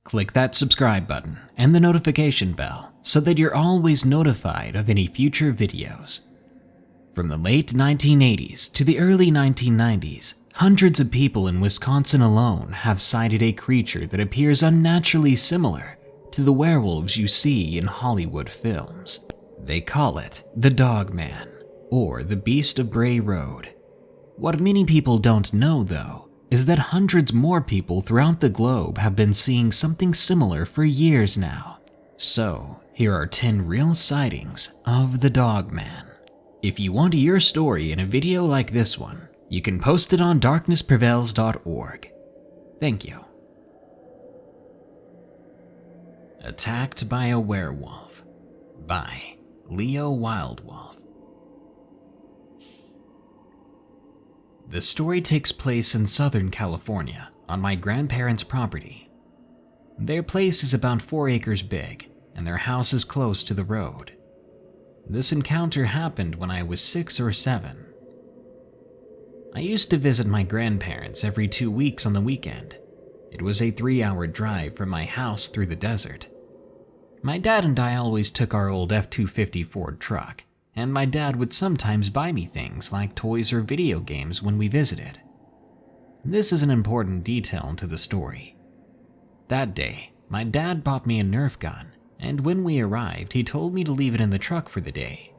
Click that subscribe button and the notification bell so that you're always notified of any future videos. From the late 1980s to the early 1990s, hundreds of people in Wisconsin alone have cited a creature that appears unnaturally similar to the werewolves you see in Hollywood films. They call it the Dogman, or the Beast of Bray Road. What many people don't know, though, is that hundreds more people throughout the globe have been seeing something similar for years now. So, here are 10 real sightings of the Dogman. If you want your story in a video like this one, you can post it on darknessprevails.org. Thank you. Attacked by a Werewolf by LeoWildWolf. The story takes place in Southern California on my grandparents' property. Their place is about 4 acres big, and their house is close to the road. This encounter happened when I was 6 or 7. I used to visit my grandparents every 2 weeks on the weekend. It was a 3-hour drive from my house through the desert. My dad and I always took our old F-250 Ford truck, and my dad would sometimes buy me things like toys or video games when we visited. This is an important detail to the story. That day, my dad bought me a Nerf gun, and when we arrived, he told me to leave it in the truck for the day.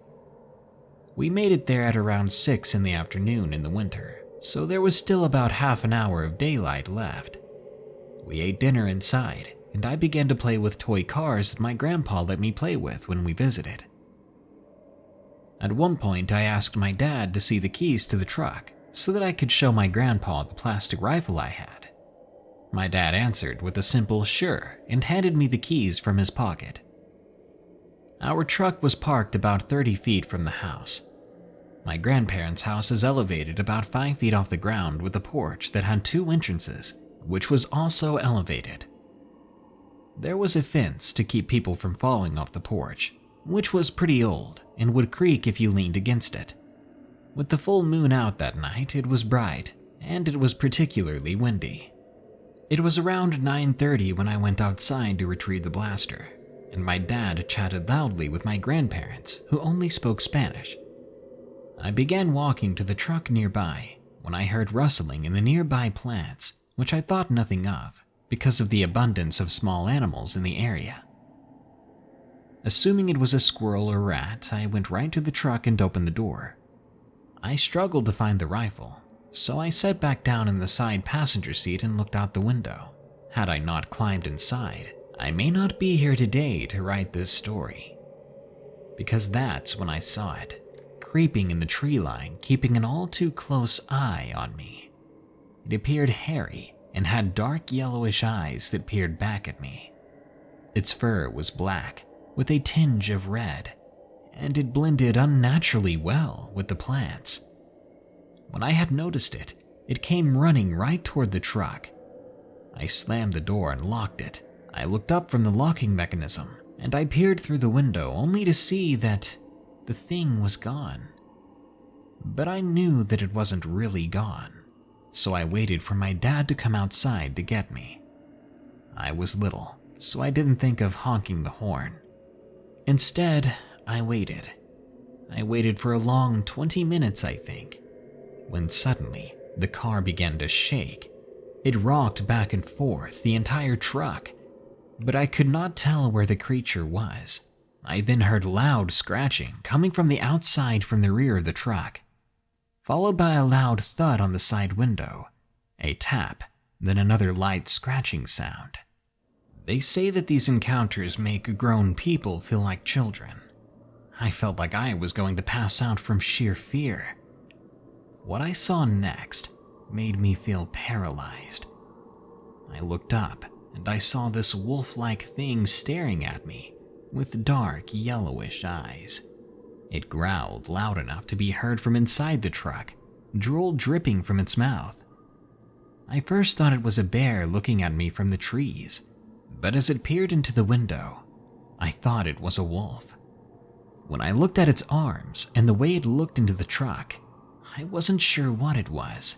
We made it there at around 6 in the afternoon in the winter, so there was still about half an hour of daylight left. We ate dinner inside, and I began to play with toy cars that my grandpa let me play with when we visited. At one point, I asked my dad to see the keys to the truck so that I could show my grandpa the plastic rifle I had. My dad answered with a simple "sure" and handed me the keys from his pocket. Our truck was parked about 30 feet from the house. My grandparents' house is elevated about 5 feet off the ground with a porch that had 2 entrances, which was also elevated. There was a fence to keep people from falling off the porch, which was pretty old and would creak if you leaned against it. With the full moon out that night, it was bright, and it was particularly windy. It was around 9:30 when I went outside to retrieve the blaster, and my dad chatted loudly with my grandparents, who only spoke Spanish. I began walking to the truck nearby when I heard rustling in the nearby plants, which I thought nothing of because of the abundance of small animals in the area. Assuming it was a squirrel or rat, I went right to the truck and opened the door. I struggled to find the rifle, so I sat back down in the side passenger seat and looked out the window. Had I not climbed inside, I may not be here today to write this story. Because that's when I saw it, creeping in the tree line, keeping an all too close eye on me. It appeared hairy and had dark yellowish eyes that peered back at me. Its fur was black, with a tinge of red, and it blended unnaturally well with the plants. When I had noticed it, it came running right toward the truck. I slammed the door and locked it. I looked up from the locking mechanism, and I peered through the window only to see that the thing was gone. But I knew that it wasn't really gone, so I waited for my dad to come outside to get me. I was little, so I didn't think of honking the horn. Instead, I waited. I waited for a long 20 minutes, I think, when suddenly the car began to shake. It rocked back and forth, the entire truck, but I could not tell where the creature was. I then heard loud scratching coming from the outside from the rear of the truck, followed by a loud thud on the side window, a tap, then another light scratching sound. They say that these encounters make grown people feel like children. I felt like I was going to pass out from sheer fear. What I saw next made me feel paralyzed. I looked up and I saw this wolf-like thing staring at me with dark yellowish eyes. It growled loud enough to be heard from inside the truck, drool dripping from its mouth. I first thought it was a bear looking at me from the trees, but as it peered into the window, I thought it was a wolf. When I looked at its arms and the way it looked into the truck, I wasn't sure what it was.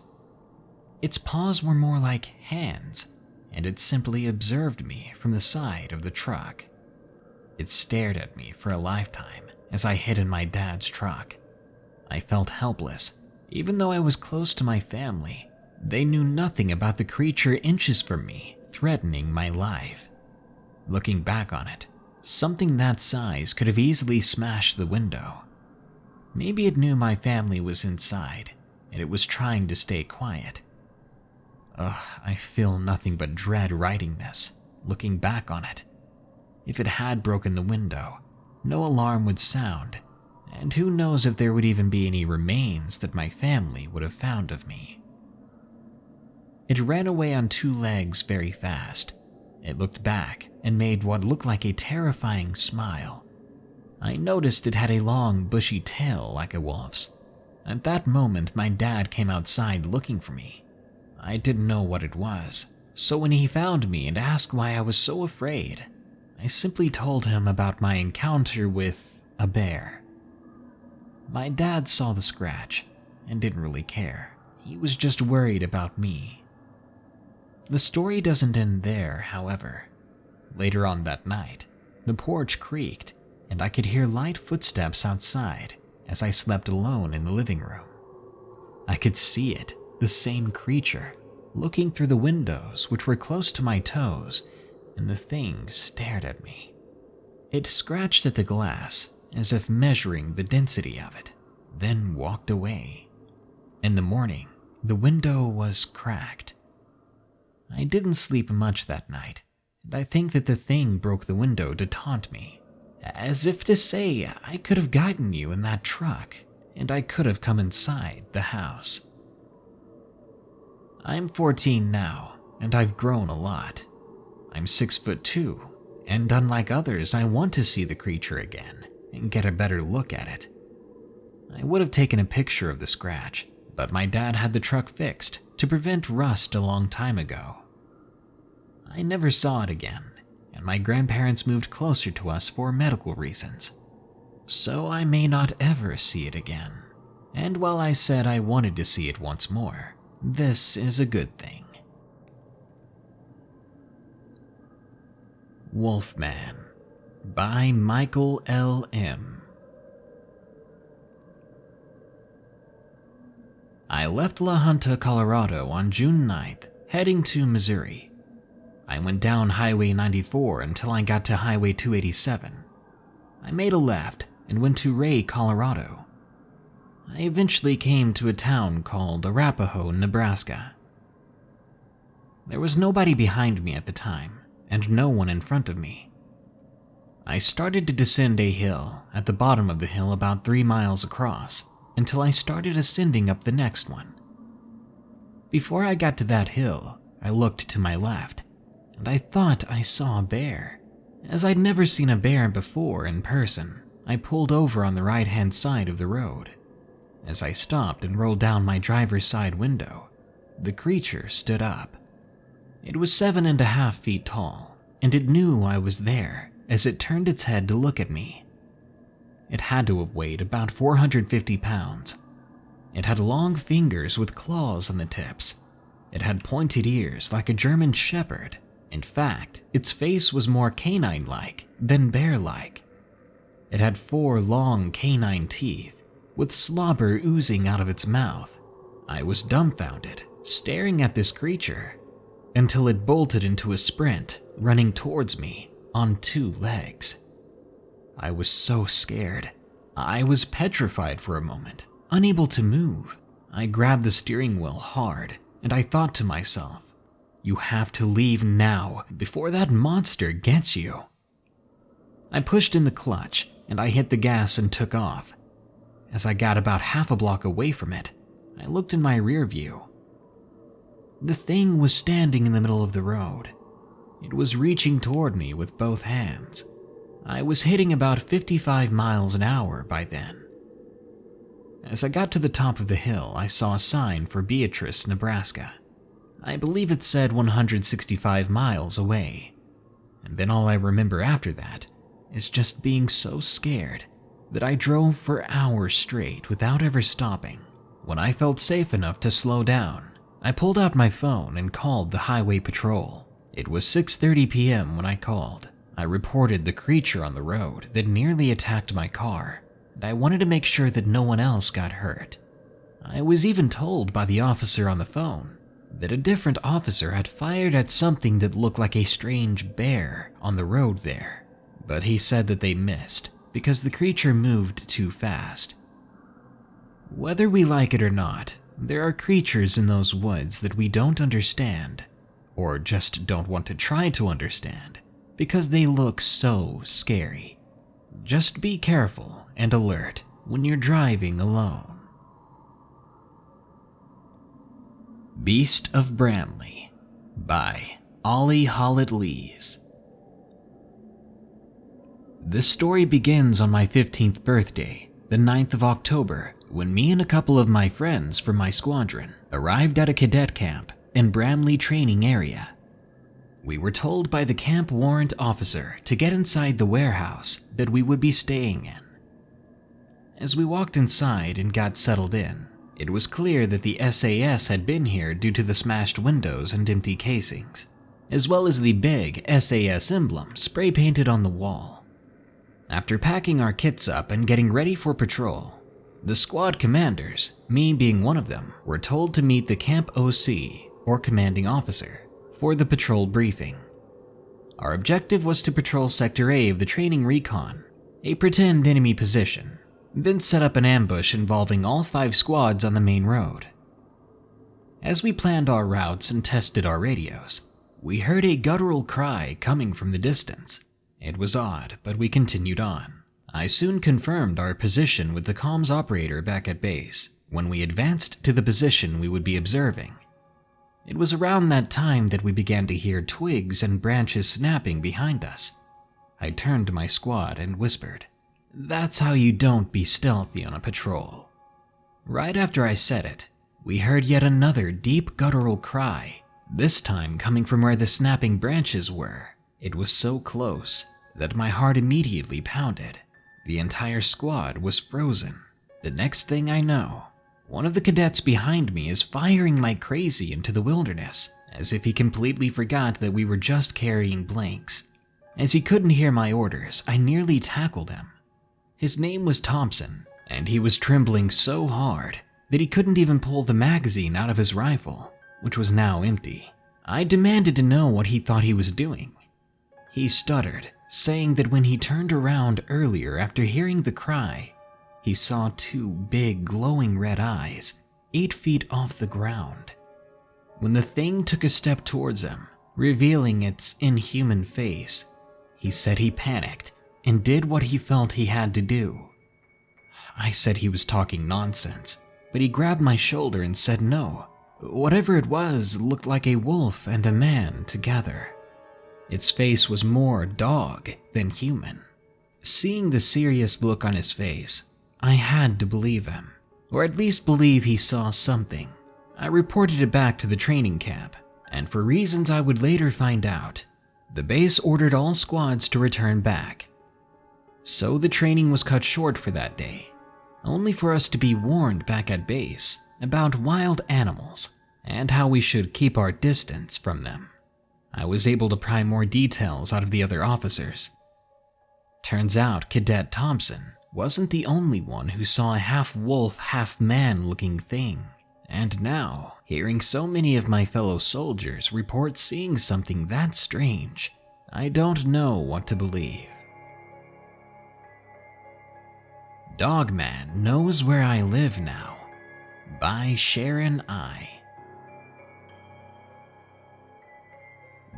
Its paws were more like hands, and it simply observed me from the side of the truck. It stared at me for a lifetime as I hid in my dad's truck. I felt helpless, even though I was close to my family. They knew nothing about the creature inches from me, threatening my life. Looking back on it, something that size could have easily smashed the window. Maybe it knew my family was inside, and it was trying to stay quiet. I feel nothing but dread writing this, looking back on it. If it had broken the window, no alarm would sound, and who knows if there would even be any remains that my family would have found of me. It ran away on 2 legs very fast. It looked back and made what looked like a terrifying smile. I noticed it had a long, bushy tail like a wolf's. At that moment, my dad came outside looking for me. I didn't know what it was, so when he found me and asked why I was so afraid, I simply told him about my encounter with a bear. My dad saw the scratch and didn't really care. He was just worried about me. The story doesn't end there, however. Later on that night, the porch creaked and I could hear light footsteps outside as I slept alone in the living room. I could see it, the same creature, looking through the windows which were close to my toes, and the thing stared at me. It scratched at the glass as if measuring the density of it, then walked away. In the morning, the window was cracked. I didn't sleep much that night, and I think that the thing broke the window to taunt me, as if to say I could have gotten you in that truck, and I could have come inside the house. I'm 14 now, and I've grown a lot. I'm 6'2", and unlike others, I want to see the creature again and get a better look at it. I would have taken a picture of the scratch, but my dad had the truck fixed to prevent rust a long time ago. I never saw it again, and my grandparents moved closer to us for medical reasons, so I may not ever see it again. And while I said I wanted to see it once more, this is a good thing. Wolfman by Michael L. M. I left La Junta, Colorado on June 9th, heading to Missouri. I went down Highway 94 until I got to Highway 287. I made a left and went to Ray, Colorado. I eventually came to a town called Arapahoe, Nebraska. There was nobody behind me at the time, and no one in front of me. I started to descend a hill at the bottom of the hill about 3 miles across until I started ascending up the next one. Before I got to that hill, I looked to my left, and I thought I saw a bear. As I'd never seen a bear before in person, I pulled over on the right-hand side of the road. As I stopped and rolled down my driver's side window, the creature stood up. It was 7.5 feet tall, and it knew I was there as it turned its head to look at me. It had to have weighed about 450 pounds. It had long fingers with claws on the tips. It had pointed ears like a German shepherd. In fact, its face was more canine-like than bear-like. It had 4 long canine teeth, with slobber oozing out of its mouth. I was dumbfounded, staring at this creature, until it bolted into a sprint, running towards me on 2 legs. I was so scared. I was petrified for a moment, unable to move. I grabbed the steering wheel hard, and I thought to myself, you have to leave now before that monster gets you. I pushed in the clutch, and I hit the gas and took off. As I got about half a block away from it, I looked in my rear view. The thing was standing in the middle of the road. It was reaching toward me with both hands. I was hitting about 55 miles an hour by then. As I got to the top of the hill, I saw a sign for Beatrice, Nebraska. I believe it said 165 miles away. And then all I remember after that is just being so scared that I drove for hours straight without ever stopping. When I felt safe enough to slow down, I pulled out my phone and called the highway patrol. It was 6:30 p.m. when I called. I reported the creature on the road that nearly attacked my car, and I wanted to make sure that no one else got hurt. I was even told by the officer on the phone that a different officer had fired at something that looked like a strange bear on the road there, but he said that they missed because the creature moved too fast. Whether we like it or not, there are creatures in those woods that we don't understand, or just don't want to try to understand, because they look so scary. Just be careful and alert when you're driving alone. Beast of Bramley by Olly Lees. This story begins on my 15th birthday, the 9th of October, when me and a couple of my friends from my squadron arrived at a cadet camp in Bramley training area. We were told by the camp warrant officer to get inside the warehouse that we would be staying in. As we walked inside and got settled in, it was clear that the SAS had been here due to the smashed windows and empty casings, as well as the big SAS emblem spray painted on the wall. After packing our kits up and getting ready for patrol, the squad commanders, me being one of them, were told to meet the camp OC, or commanding officer, for the patrol briefing. Our objective was to patrol Sector A of the training recon, a pretend enemy position, then set up an ambush involving all 5 squads on the main road. As we planned our routes and tested our radios, we heard a guttural cry coming from the distance. It was odd, but we continued on. I soon confirmed our position with the comms operator back at base when we advanced to the position we would be observing. It was around that time that we began to hear twigs and branches snapping behind us. I turned to my squad and whispered, "That's how you don't be stealthy on a patrol." Right after I said it, we heard yet another deep guttural cry, this time coming from where the snapping branches were. It was so close that my heart immediately pounded. The entire squad was frozen. The next thing I know, one of the cadets behind me is firing like crazy into the wilderness, as if he completely forgot that we were just carrying blanks. As he couldn't hear my orders, I nearly tackled him. His name was Thompson, and he was trembling so hard that he couldn't even pull the magazine out of his rifle, which was now empty. I demanded to know what he thought he was doing. He stuttered, saying that when he turned around earlier after hearing the cry, he saw 2 big glowing red eyes 8 feet off the ground. When the thing took a step towards him, revealing its inhuman face, he said he panicked and did what he felt he had to do. I said he was talking nonsense, but he grabbed my shoulder and said no. Whatever it was looked like a wolf and a man together. Its face was more dog than human. Seeing the serious look on his face, I had to believe him, or at least believe he saw something. I reported it back to the training camp, and for reasons I would later find out, the base ordered all squads to return back. So the training was cut short for that day, only for us to be warned back at base about wild animals and how we should keep our distance from them. I was able to pry more details out of the other officers. Turns out Cadet Thompson wasn't the only one who saw a half-wolf, half-man looking thing. And now, hearing so many of my fellow soldiers report seeing something that strange, I don't know what to believe. Dogman Knows Where I Live Now by Sharon I.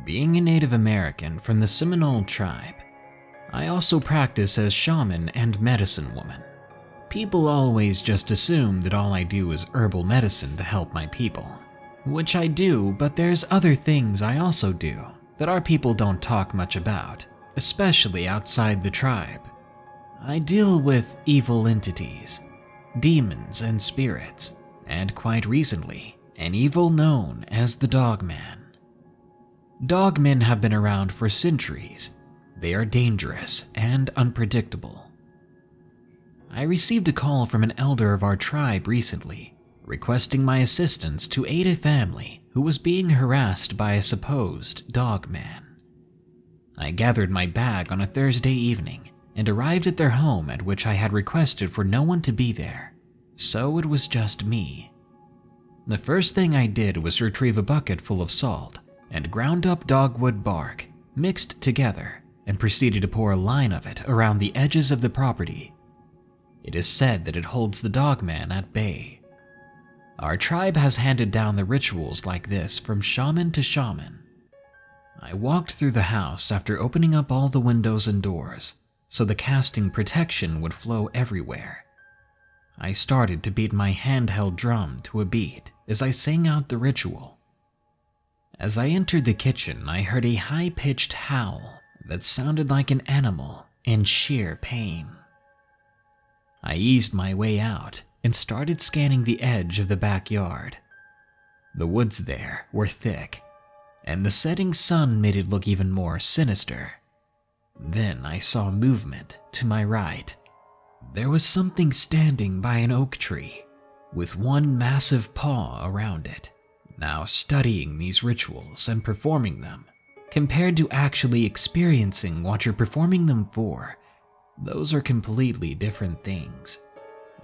Being a Native American from the Seminole tribe, I also practice as shaman and medicine woman. People always just assume that all I do is herbal medicine to help my people, which I do, but there's other things I also do that our people don't talk much about, especially outside the tribe. I deal with evil entities, demons and spirits, and quite recently, an evil known as the Dogman. Dogmen have been around for centuries. They are dangerous and unpredictable. I received a call from an elder of our tribe recently, requesting my assistance to aid a family who was being harassed by a supposed dogman. I gathered my bag on a Thursday evening and arrived at their home, at which I had requested for no one to be there, so it was just me. The first thing I did was retrieve a bucket full of salt and ground up dogwood bark mixed together and proceeded to pour a line of it around the edges of the property. It is said that it holds the dogman at bay. Our tribe has handed down the rituals like this from shaman to shaman. I walked through the house after opening up all the windows and doors so the casting protection would flow everywhere. I started to beat my handheld drum to a beat as I sang out the ritual. As I entered the kitchen, I heard a high-pitched howl that sounded like an animal in sheer pain. I eased my way out and started scanning the edge of the backyard. The woods there were thick, and the setting sun made it look even more sinister. Then I saw movement to my right. There was something standing by an oak tree, with one massive paw around it, now studying these rituals and performing them. Compared to actually experiencing what you're performing them for, those are completely different things,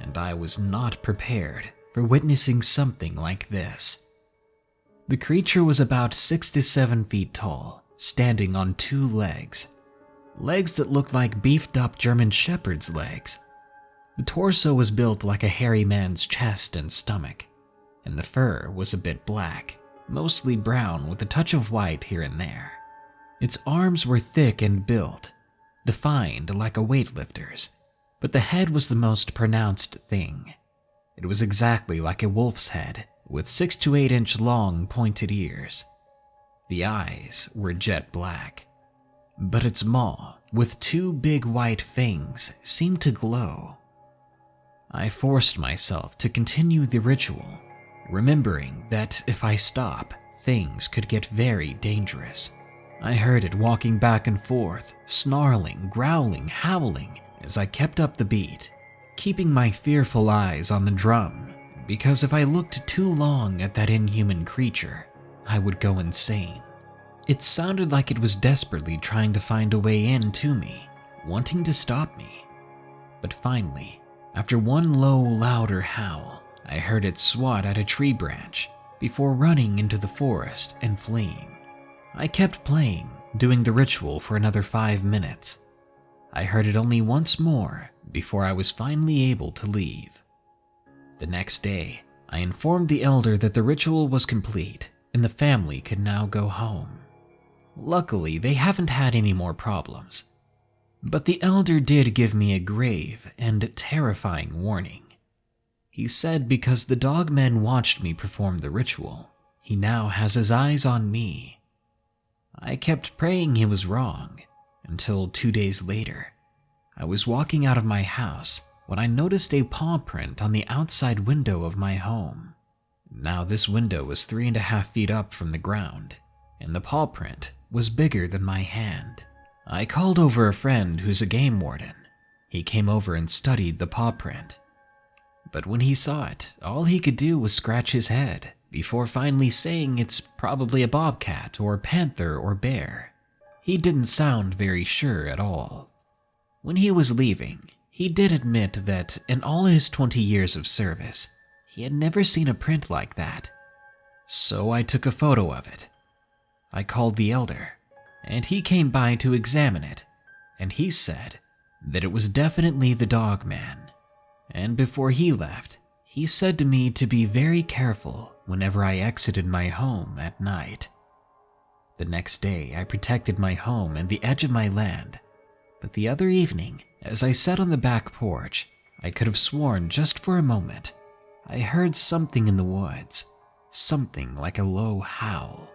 and I was not prepared for witnessing something like this. The creature was about 6 to 7 feet tall, standing on 2 legs. Legs that looked like beefed-up German Shepherd's legs. The torso was built like a hairy man's chest and stomach, and the fur was a bit black, mostly brown with a touch of white here and there. Its arms were thick and built, defined like a weightlifter's, but the head was the most pronounced thing. It was exactly like a wolf's head, with 6 to 8 inch long pointed ears. The eyes were jet black, but its maw, with 2 big white fangs, seemed to glow. I forced myself to continue the ritual, remembering that if I stop, things could get very dangerous. I heard it walking back and forth, snarling, growling, howling as I kept up the beat, keeping my fearful eyes on the drum, because if I looked too long at that inhuman creature, I would go insane. It sounded like it was desperately trying to find a way in to me, wanting to stop me. But finally, after one low, louder howl, I heard it swat at a tree branch before running into the forest and fleeing. I kept playing, doing the ritual for another 5 minutes. I heard it only once more before I was finally able to leave. The next day, I informed the elder that the ritual was complete and the family could now go home. Luckily, they haven't had any more problems. But the elder did give me a grave and terrifying warning. He said because the dogman watched me perform the ritual, he now has his eyes on me. I kept praying he was wrong, until 2 days later, I was walking out of my house when I noticed a paw print on the outside window of my home. Now this window was 3.5 feet up from the ground, and the paw print was bigger than my hand. I called over a friend who's a game warden. He came over and studied the paw print. But when he saw it, all he could do was scratch his head before finally saying it's probably a bobcat or panther or bear. He didn't sound very sure at all. When he was leaving, he did admit that in all his 20 years of service, he had never seen a print like that. So I took a photo of it. I called the elder, and he came by to examine it, and he said that it was definitely the dogman. And before he left, he said to me to be very careful whenever I exited my home at night. The next day, I protected my home and the edge of my land, but the other evening, as I sat on the back porch, I could have sworn just for a moment I heard something in the woods, something like a low howl.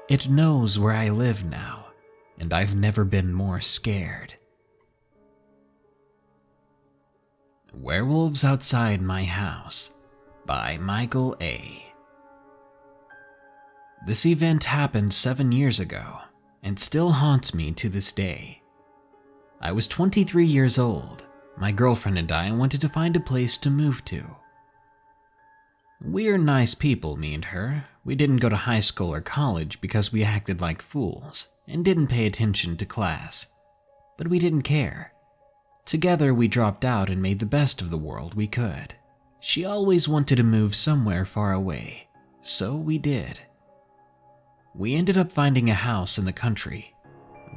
It knows where I live now, and I've never been more scared. Werewolves Outside My House by Michael A. This event happened 7 years ago and still haunts me to this day. I was 23 years old. My girlfriend and I wanted to find a place to move to. We're nice people, me and her. We didn't go to high school or college because we acted like fools and didn't pay attention to class. But we didn't care. Together we dropped out and made the best of the world we could. She always wanted to move somewhere far away, so we did. We ended up finding a house in the country.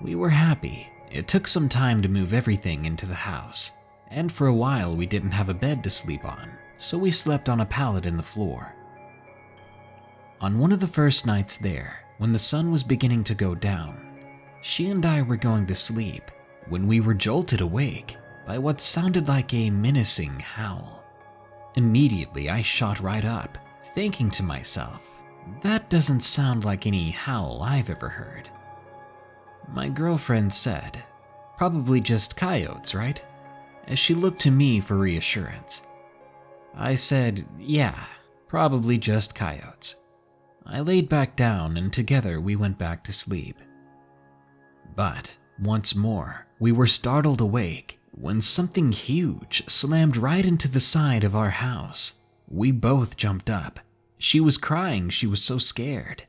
We were happy. It took some time to move everything into the house, and for a while we didn't have a bed to sleep on, so we slept on a pallet in the floor. On one of the first nights there, when the sun was beginning to go down, she and I were going to sleep when we were jolted awake by what sounded like a menacing howl. Immediately I shot right up, thinking to myself, that doesn't sound like any howl I've ever heard. My girlfriend said, probably just coyotes, right? As she looked to me for reassurance. I said, yeah, probably just coyotes. I laid back down and together we went back to sleep. But once more, we were startled awake when something huge slammed right into the side of our house. We both jumped up. She was crying, she was so scared.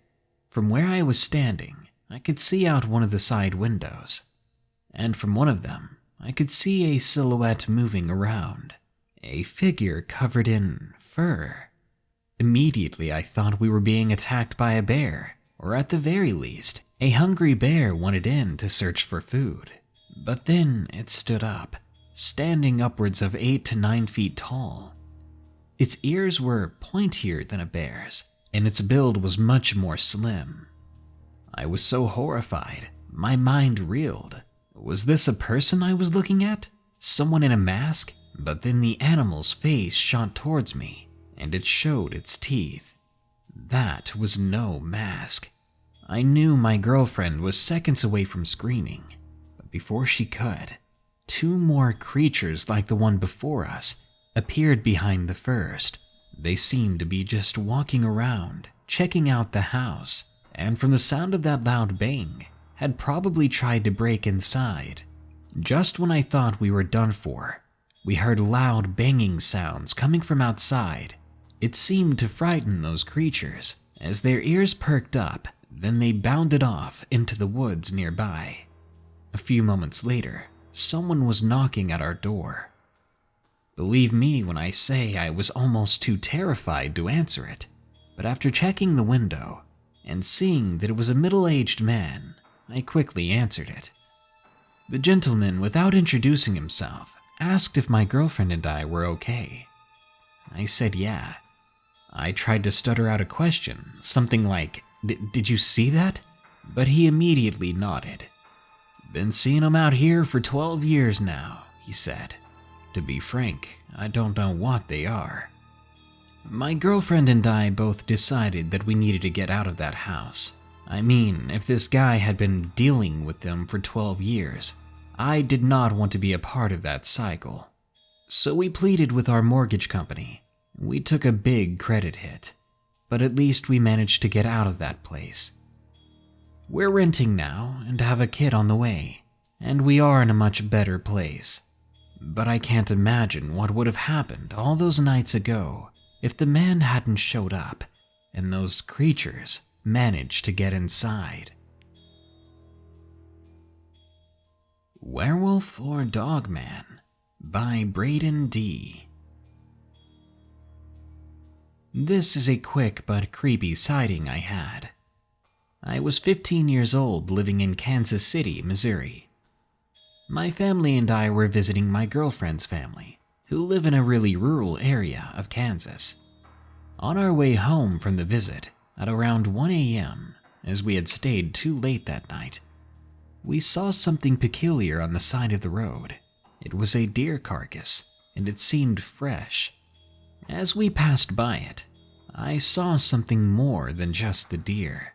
From where I was standing, I could see out one of the side windows. And from one of them, I could see a silhouette moving around. A figure covered in fur. Immediately I thought we were being attacked by a bear, or at the very least, a hungry bear wanted in to search for food. But then it stood up, standing upwards of 8 to 9 feet tall. Its ears were pointier than a bear's, and its build was much more slim. I was so horrified, my mind reeled. Was this a person I was looking at? Someone in a mask? But then the animal's face shot towards me, and it showed its teeth. That was no mask. I knew my girlfriend was seconds away from screaming, but before she could, 2 more creatures like the one before us appeared behind the first. They seemed to be just walking around, checking out the house, and from the sound of that loud bang, had probably tried to break inside. Just when I thought we were done for, we heard loud banging sounds coming from outside. It seemed to frighten those creatures. As their ears perked up, then they bounded off into the woods nearby. A few moments later, someone was knocking at our door. Believe me when I say I was almost too terrified to answer it, but after checking the window and seeing that it was a middle-aged man, I quickly answered it. The gentleman, without introducing himself, asked if my girlfriend and I were okay. I said yeah. I tried to stutter out a question, something like, did you see that? But he immediately nodded. Been seeing them out here for 12 years now, he said. To be frank, I don't know what they are. My girlfriend and I both decided that we needed to get out of that house. I mean, if this guy had been dealing with them for 12 years, I did not want to be a part of that cycle. So we pleaded with our mortgage company. We took a big credit hit, but at least we managed to get out of that place. We're renting now and have a kid on the way, and we are in a much better place. But I can't imagine what would have happened all those nights ago if the man hadn't showed up and those creatures managed to get inside. Werewolf or Dogman by Bradon D. This is a quick but creepy sighting I had. I was 15 years old living in Kansas City, Missouri. My family and I were visiting my girlfriend's family, who live in a really rural area of Kansas. On our way home from the visit, at around 1 a.m., as we had stayed too late that night, we saw something peculiar on the side of the road. It was a deer carcass, and it seemed fresh. As we passed by it, I saw something more than just the deer.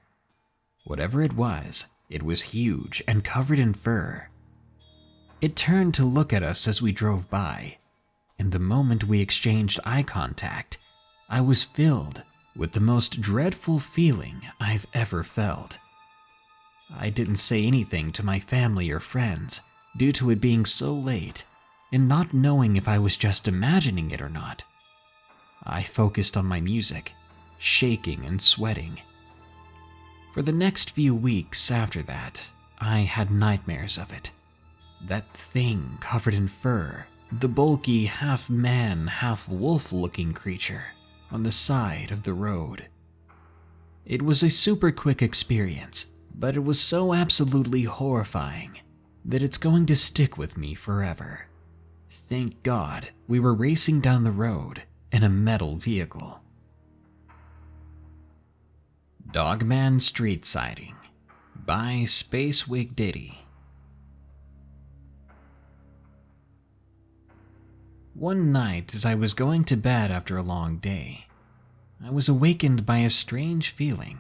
Whatever it was huge and covered in fur. It turned to look at us as we drove by, and the moment we exchanged eye contact, I was filled with the most dreadful feeling I've ever felt. I didn't say anything to my family or friends due to it being so late and not knowing if I was just imagining it or not. I focused on my music, shaking and sweating. For the next few weeks after that, I had nightmares of it. That thing covered in fur, the bulky half-man, half-wolf-looking creature on the side of the road. It was a super quick experience, but it was so absolutely horrifying that it's going to stick with me forever. Thank God we were racing down the road in a metal vehicle. Dogman Street Sighting by SpaceWigDiddy. One night as I was going to bed after a long day, I was awakened by a strange feeling,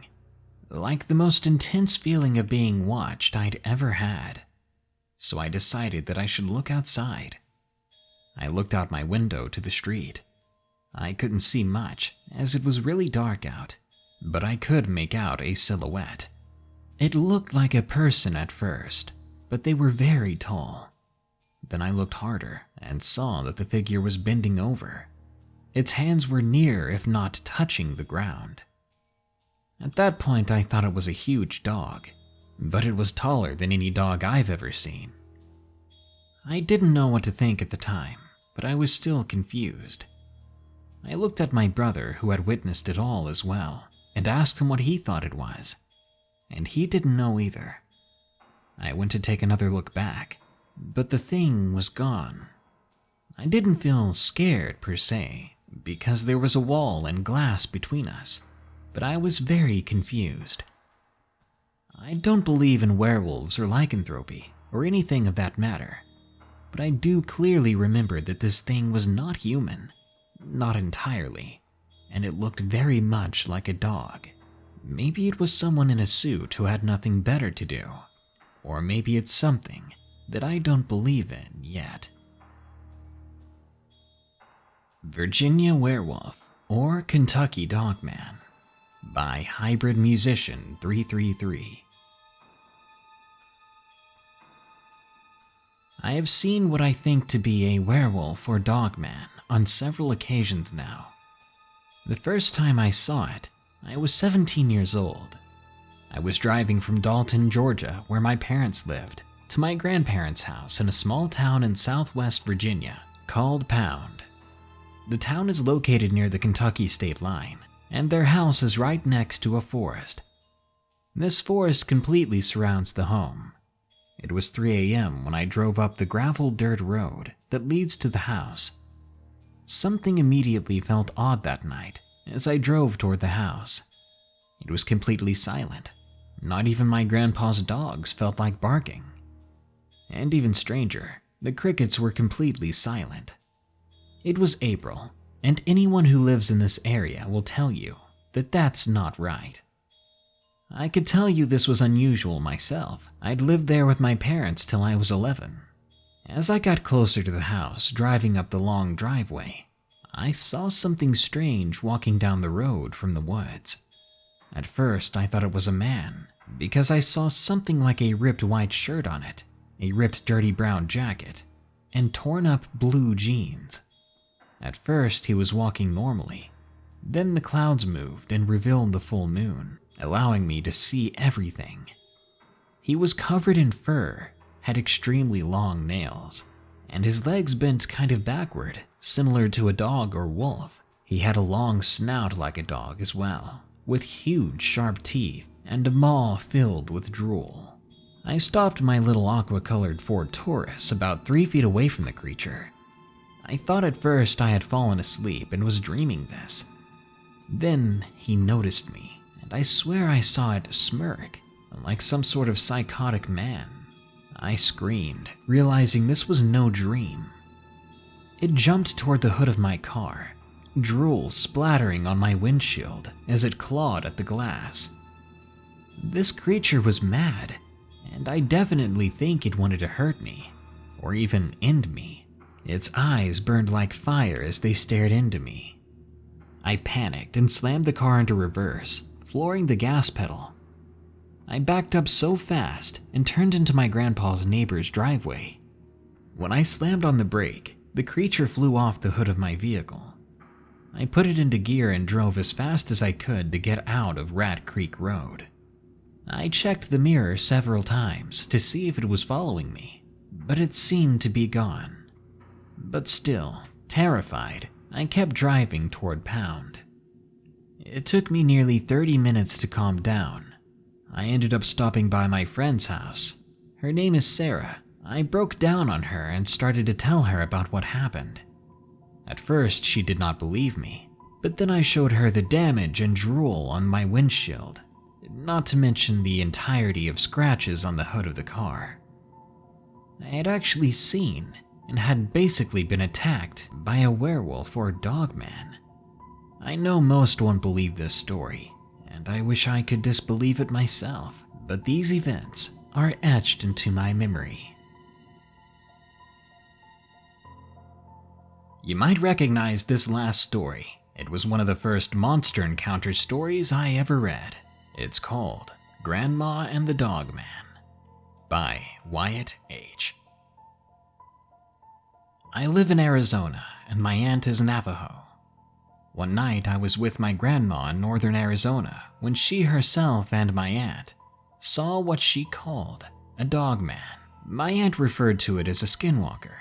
like the most intense feeling of being watched I'd ever had. So I decided that I should look outside. I looked out my window to the street. I couldn't see much, as it was really dark out, but I could make out a silhouette. It looked like a person at first, but they were very tall. Then I looked harder and saw that the figure was bending over. Its hands were near, if not touching, the ground. At that point, I thought it was a huge dog, but it was taller than any dog I've ever seen. I didn't know what to think at the time, but I was still confused. I looked at my brother, who had witnessed it all as well, and asked him what he thought it was, and he didn't know either. I went to take another look back, but the thing was gone. I didn't feel scared per se, because there was a wall and glass between us, but I was very confused. I don't believe in werewolves or lycanthropy, or anything of that matter, but I do clearly remember that this thing was not human, not entirely, and it looked very much like a dog. Maybe it was someone in a suit who had nothing better to do, or maybe it's something that I don't believe in yet. Virginia Werewolf, or Kentucky Dogman, by Hybrid Musician 333. I have seen what I think to be a werewolf or dogman on several occasions now. The first time I saw it, I was 17 years old. I was driving from Dalton, Georgia, where my parents lived, to my grandparents' house in a small town in southwest Virginia called Pound. The town is located near the Kentucky state line, and their house is right next to a forest. This forest completely surrounds the home. It was 3 a.m. when I drove up the gravel dirt road that leads to the house. Something immediately felt odd that night as I drove toward the house. It was completely silent. Not even my grandpa's dogs felt like barking. And even stranger, the crickets were completely silent. It was April, and anyone who lives in this area will tell you that that's not right. I could tell you this was unusual myself. I'd lived there with my parents till I was 11. As I got closer to the house, driving up the long driveway, I saw something strange walking down the road from the woods. At first, I thought it was a man, because I saw something like a ripped white shirt on it, a ripped dirty brown jacket, and torn up blue jeans. At first, he was walking normally. Then the clouds moved and revealed the full moon, allowing me to see everything. He was covered in fur, had extremely long nails, and his legs bent kind of backward, similar to a dog or wolf. He had a long snout like a dog as well, with huge sharp teeth and a maw filled with drool. I stopped my little aqua-colored Ford Taurus about 3 feet away from the creature. I thought at first I had fallen asleep and was dreaming this. Then he noticed me, and I swear I saw it smirk, like some sort of psychotic man. I screamed, realizing this was no dream. It jumped toward the hood of my car, drool splattering on my windshield as it clawed at the glass. This creature was mad, and I definitely think it wanted to hurt me, or even end me. Its eyes burned like fire as they stared into me. I panicked and slammed the car into reverse, flooring the gas pedal. I backed up so fast and turned into my grandpa's neighbor's driveway. When I slammed on the brake, the creature flew off the hood of my vehicle. I put it into gear and drove as fast as I could to get out of Rat Creek Road. I checked the mirror several times to see if it was following me, but it seemed to be gone. But still, terrified, I kept driving toward Pound. It took me nearly 30 minutes to calm down. I ended up stopping by my friend's house. Her name is Sarah. I broke down on her and started to tell her about what happened. At first, she did not believe me, but then I showed her the damage and drool on my windshield, not to mention the entirety of scratches on the hood of the car. I had actually seen and had basically been attacked by a werewolf or dogman. I know most won't believe this story, and I wish I could disbelieve it myself, but these events are etched into my memory. You might recognize this last story. It was one of the first monster encounter stories I ever read. It's called Grandma and the Dogman by Wyatt H. I live in Arizona, and my aunt is Navajo. One night I was with my grandma in northern Arizona when she herself and my aunt saw what she called a dogman. My aunt referred to it as a skinwalker.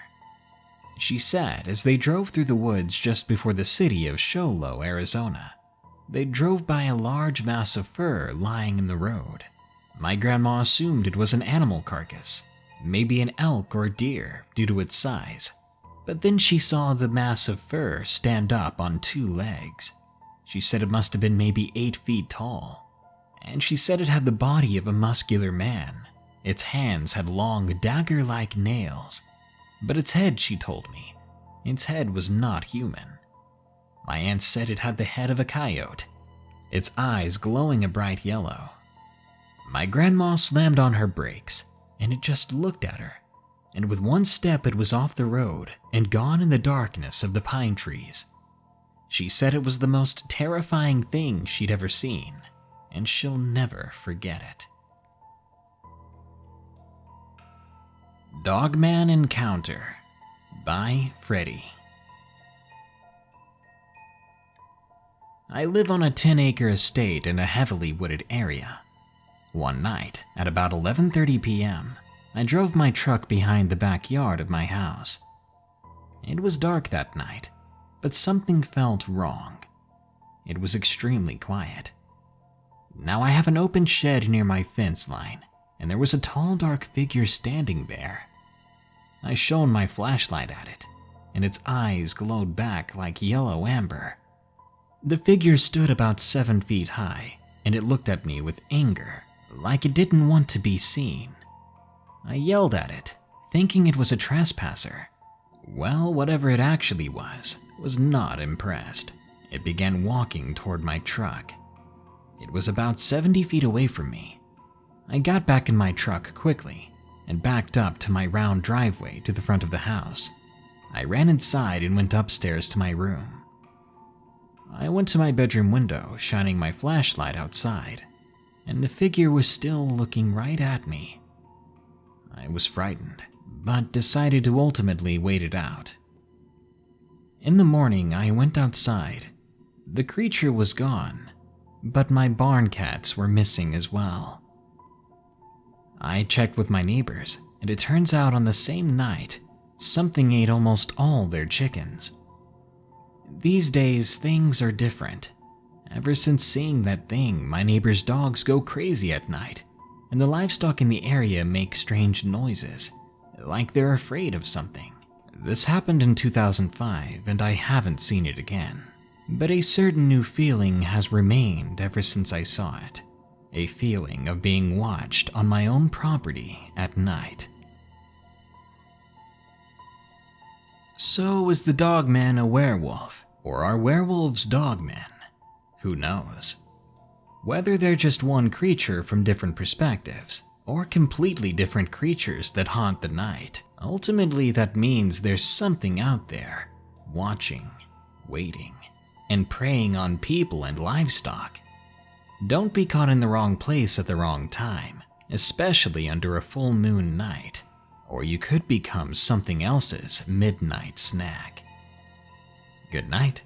She said as they drove through the woods just before the city of Show Low, Arizona, they drove by a large mass of fur lying in the road. My grandma assumed it was an animal carcass, maybe an elk or deer due to its size. But then she saw the mass of fur stand up on two legs. She said it must have been maybe 8 feet tall, and she said it had the body of a muscular man. Its hands had long dagger-like nails, but its head, she told me, its head was not human. My aunt said it had the head of a coyote, its eyes glowing a bright yellow. My grandma slammed on her brakes, and it just looked at her, and with one step it was off the road and gone in the darkness of the pine trees. She said it was the most terrifying thing she'd ever seen, and she'll never forget it. Dogman Encounter by Freddy. I live on a 10-acre estate in a heavily wooded area. One night, at about 11:30 p.m., I drove my truck behind the backyard of my house. It was dark that night, but something felt wrong. It was extremely quiet. Now I have an open shed near my fence line, and there was a tall, dark figure standing there. I shone my flashlight at it, and its eyes glowed back like yellow amber. The figure stood about 7 feet high, and it looked at me with anger, like it didn't want to be seen. I yelled at it, thinking it was a trespasser. Well, whatever it actually was not impressed. It began walking toward my truck. It was about 70 feet away from me. I got back in my truck quickly and backed up to my round driveway to the front of the house. I ran inside and went upstairs to my room. I went to my bedroom window, shining my flashlight outside, and the figure was still looking right at me. I was frightened, but decided to ultimately wait it out. In the morning, I went outside. The creature was gone, but my barn cats were missing as well. I checked with my neighbors, and it turns out on the same night, something ate almost all their chickens. These days, things are different. Ever since seeing that thing, my neighbors' dogs go crazy at night, and the livestock in the area make strange noises, like they're afraid of something. This happened in 2005, and I haven't seen it again. But a certain new feeling has remained ever since I saw it. A feeling of being watched on my own property at night. So is the Dogman a werewolf, or are werewolves dogmen? Who knows? Whether they're just one creature from different perspectives, or completely different creatures that haunt the night, ultimately that means there's something out there, watching, waiting, and preying on people and livestock. Don't be caught in the wrong place at the wrong time, especially under a full moon night, or you could become something else's midnight snack. Good night.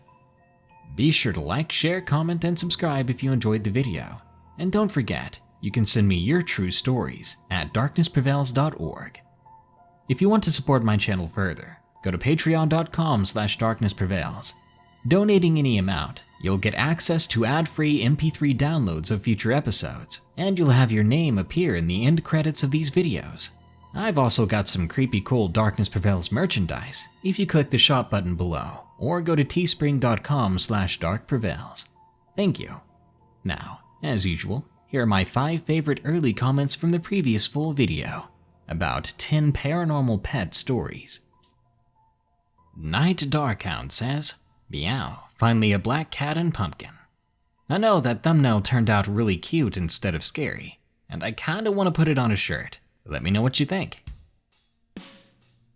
Be sure to like, share, comment, and subscribe if you enjoyed the video. And don't forget, you can send me your true stories at darknessprevails.org. If you want to support my channel further, go to patreon.com/darknessprevails. Donating any amount, you'll get access to ad-free MP3 downloads of future episodes, and you'll have your name appear in the end credits of these videos. I've also got some creepy cool Darkness Prevails merchandise if you click the shop button below, or go to teespring.com/darkprevails. Thank you. Now, as usual, here are my 5 favorite early comments from the previous full video about 10 paranormal pet stories. Night Darkhound says, "Meow, finally a black cat and pumpkin. I know that thumbnail turned out really cute instead of scary, and I kinda want to put it on a shirt. Let me know what you think."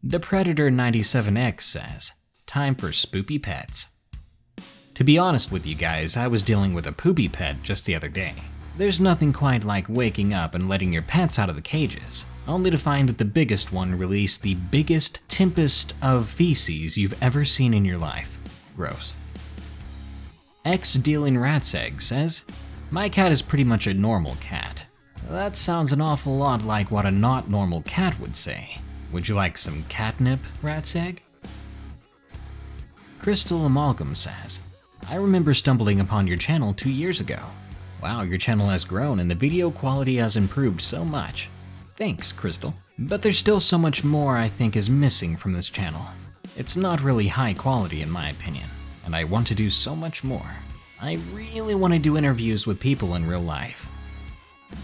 The Predator 97X says, "Time for spoopy pets." To be honest with you guys, I was dealing with a poopy pet just the other day. There's nothing quite like waking up and letting your pets out of the cages, only to find that the biggest one released the biggest tempest of feces you've ever seen in your life. Gross. Dealing Rat's Egg says, "My cat is pretty much a normal cat." That sounds an awful lot like what a not normal cat would say. Would you like some catnip, Rat's Egg? Crystal Amalgam says, "I remember stumbling upon your channel 2 years ago. Wow, your channel has grown and the video quality has improved so much. Thanks, Crystal. But there's still so much more I think is missing from this channel. It's not really high quality in my opinion, and I want to do so much more. I really want to do interviews with people in real life.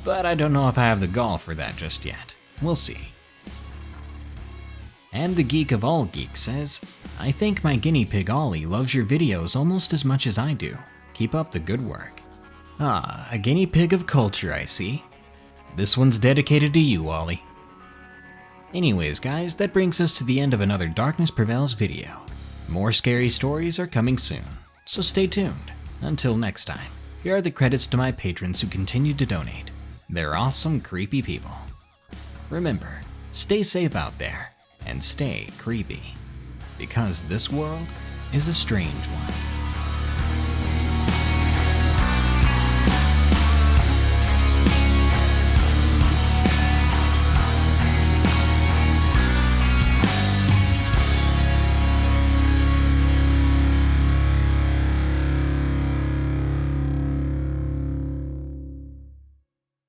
But I don't know if I have the gall for that just yet. We'll see." And the Geek of All Geeks says, "I think my guinea pig Olly loves your videos almost as much as I do. Keep up the good work." Ah, a guinea pig of culture, I see. This one's dedicated to you, Olly. Anyways guys, that brings us to the end of another Darkness Prevails video. More scary stories are coming soon, so stay tuned. Until next time, here are the credits to my patrons who continue to donate. They're awesome, creepy people. Remember, stay safe out there, and stay creepy, because this world is a strange one.